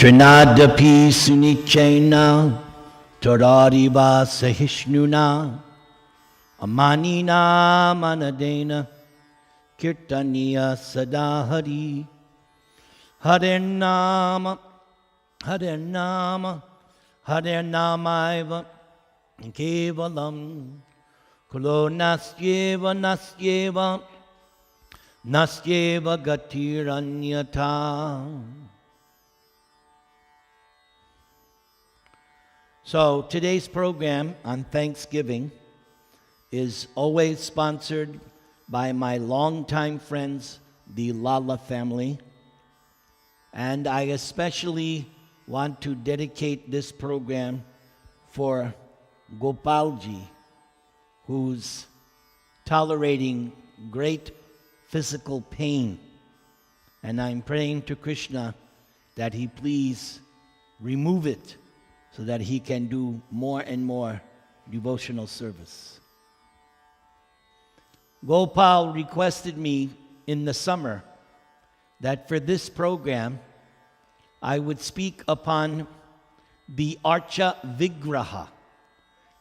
Trinadapi sunichena Torariva sahishnuna Amanina manadena Kirtaniya sadahari Harinama Harinama Harinamaiva Kevalam Kulo nasyeva nasyeva Nasyeva gatiranyata. So today's program on Thanksgiving is always sponsored by my longtime friends, the Lala family. And I especially want to dedicate this program for Gopalji, who's tolerating great physical pain. And I'm praying to Krishna that he please remove it so that he can do more and more devotional service. Gopal requested me in the summer that for this program I would speak upon the Archa Vigraha,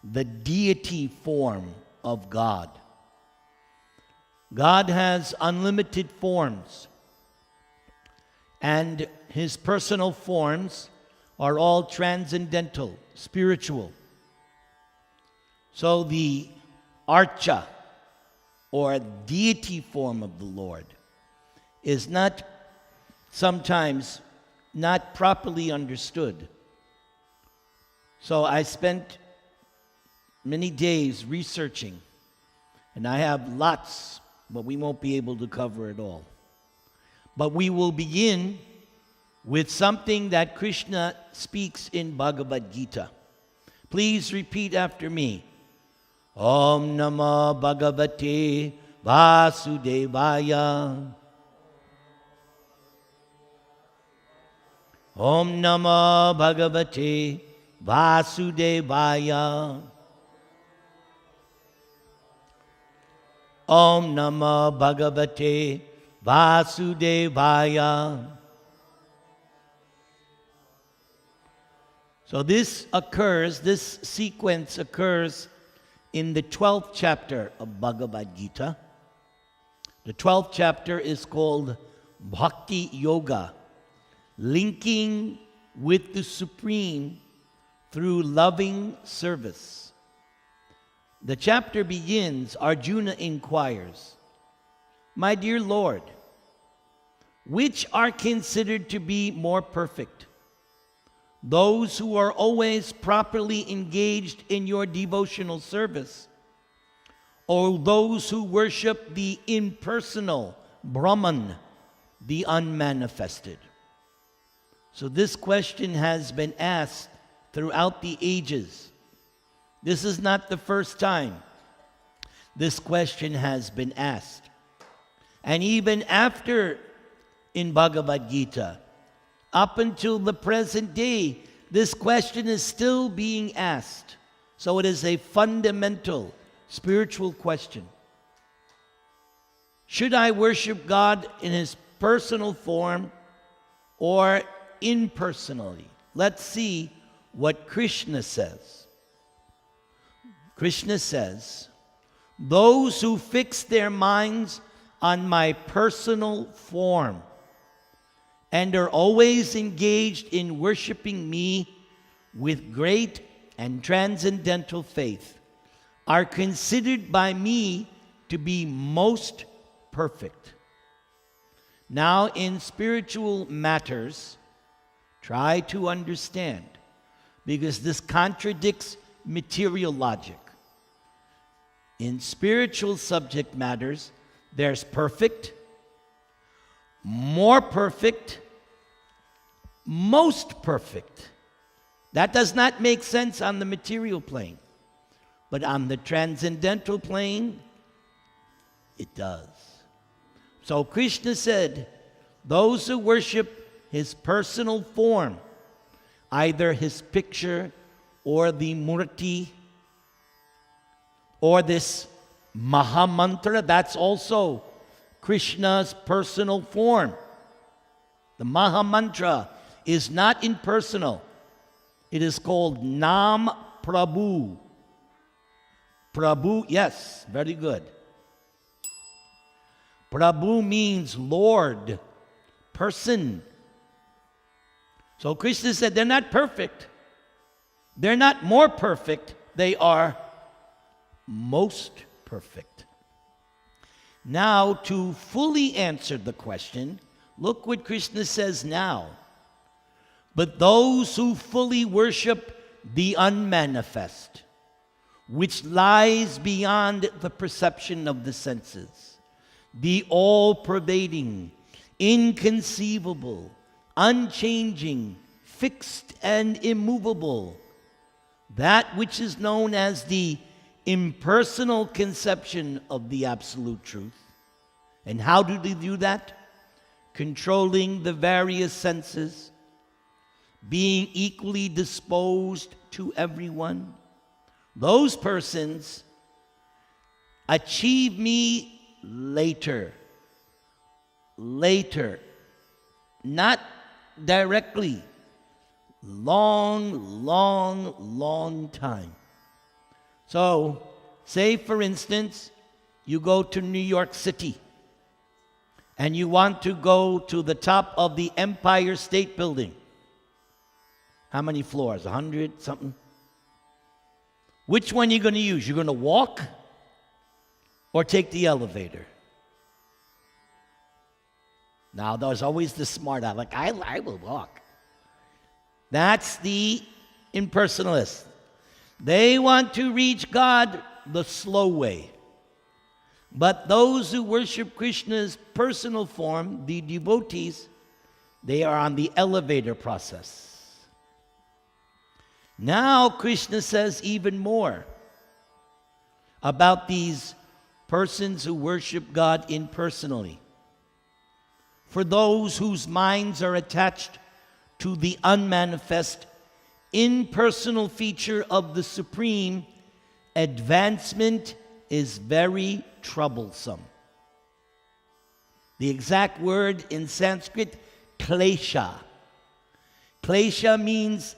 the deity form of God. God has unlimited forms, and his personal forms are all transcendental, spiritual. So the Archa, or deity form of the Lord, is sometimes not properly understood. So I spent many days researching, and I have lots, but we won't be able to cover it all. But we will begin with something that Krishna speaks in Bhagavad Gita. Please repeat after me. Om Namo Bhagavate Vasudevaya. Om Namo Bhagavate Vasudevaya. Om Namo Bhagavate Vasudevaya. So this sequence occurs in the 12th chapter of Bhagavad Gita. The 12th chapter is called Bhakti Yoga, linking with the Supreme through loving service. The chapter begins, Arjuna inquires, "My dear Lord, which are considered to be more perfect? Those who are always properly engaged in your devotional service, or those who worship the impersonal Brahman, the unmanifested?" So this question has been asked throughout the ages. This is not the first time this question has been asked. And even after in Bhagavad Gita, up until the present day, this question is still being asked. So it is a fundamental spiritual question. Should I worship God in his personal form or impersonally? Let's see what Krishna says. Krishna says, "Those who fix their minds on my personal form and are always engaged in worshiping me with great and transcendental faith are considered by me to be most perfect." Now, in spiritual matters, try to understand, because this contradicts material logic. In spiritual subject matters, there's perfect, more perfect, most perfect. That does not make sense on the material plane, but on the transcendental plane, it does. So Krishna said, those who worship his personal form, either his picture or the murti, or this Mahamantra, that's also Krishna's personal form. The Mahamantra is not impersonal. It is called Nam Prabhu. Prabhu, yes, very good. Prabhu means Lord, person. So Krishna said they're not perfect. They're not more perfect. They are most perfect. Now, to fully answer the question, look what Krishna says now. But those who fully worship the unmanifest, which lies beyond the perception of the senses, the all-pervading, inconceivable, unchanging, fixed and immovable, that which is known as the impersonal conception of the absolute truth. And how do they do that? Controlling the various senses, being equally disposed to everyone. Those persons achieve me later, not directly, long time. So, say for instance, you go to New York City and you want to go to the top of the Empire State Building. How many floors? 100 something? Which one are you going to use? You're going to walk or take the elevator? Now, there's always the smart eye, like, I will walk. That's the impersonalist. They want to reach God the slow way. But those who worship Krishna's personal form, the devotees, they are on the elevator process. Now Krishna says even more about these persons who worship God impersonally. For those whose minds are attached to the unmanifest, impersonal feature of the Supreme, advancement is very troublesome. The exact word in Sanskrit, klesha. Klesha means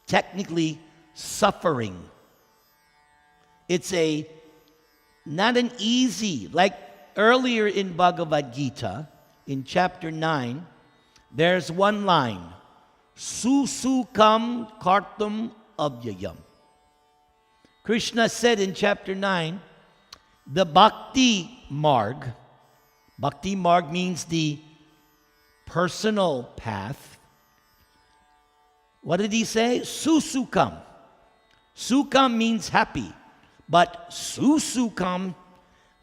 technically suffering. It's not an easy, like earlier in Bhagavad Gita, in chapter 9, there's one line, susukam kartum avyayam. Krishna said in chapter 9, the bhakti marg means the personal path. What did he say? Susukam. Sukam means happy, but susukam,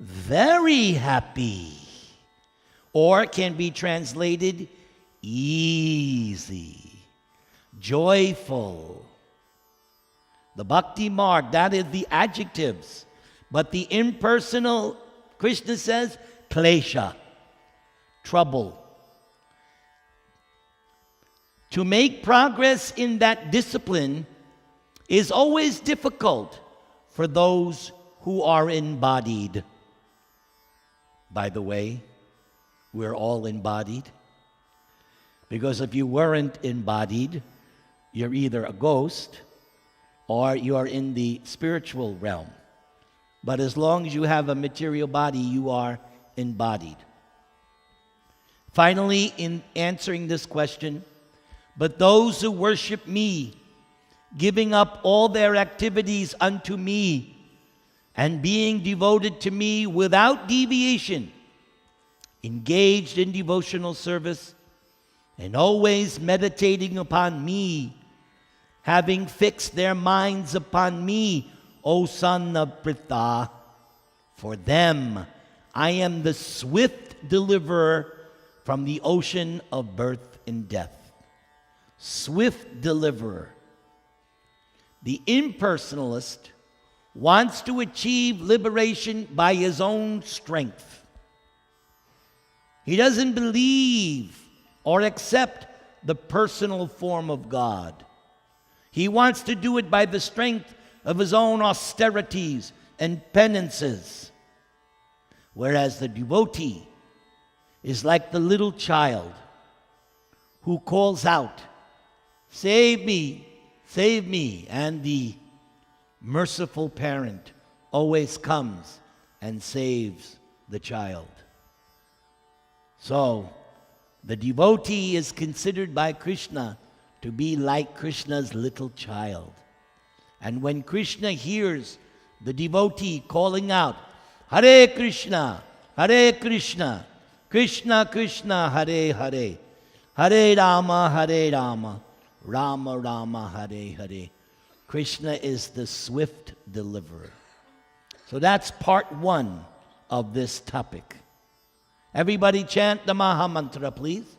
very happy. Or can be translated easy, joyful. The bhakti marg, that is the adjectives. But the impersonal, Krishna says, klesha, trouble. To make progress in that discipline is always difficult for those who are embodied. By the way, we're all embodied. Because if you weren't embodied, you're either a ghost or you are in the spiritual realm. But as long as you have a material body, you are embodied. Finally, in answering this question, but those who worship me, giving up all their activities unto me, and being devoted to me without deviation, engaged in devotional service, and always meditating upon me, having fixed their minds upon me, O son of Pritha, for them I am the swift deliverer from the ocean of birth and death. Swift deliverer. The impersonalist wants to achieve liberation by his own strength. He doesn't believe or accept the personal form of God. He wants to do it by the strength of his own austerities and penances. Whereas the devotee is like the little child who calls out, save me, save me. And the merciful parent always comes and saves the child. So, the devotee is considered by Krishna to be like Krishna's little child. And when Krishna hears the devotee calling out, Hare Krishna, Krishna Krishna, Hare Hare, Hare Rama, Rama Rama, Hare Hare, Krishna is the swift deliverer. So that's part one of this topic. Everybody chant the Maha Mantra, please.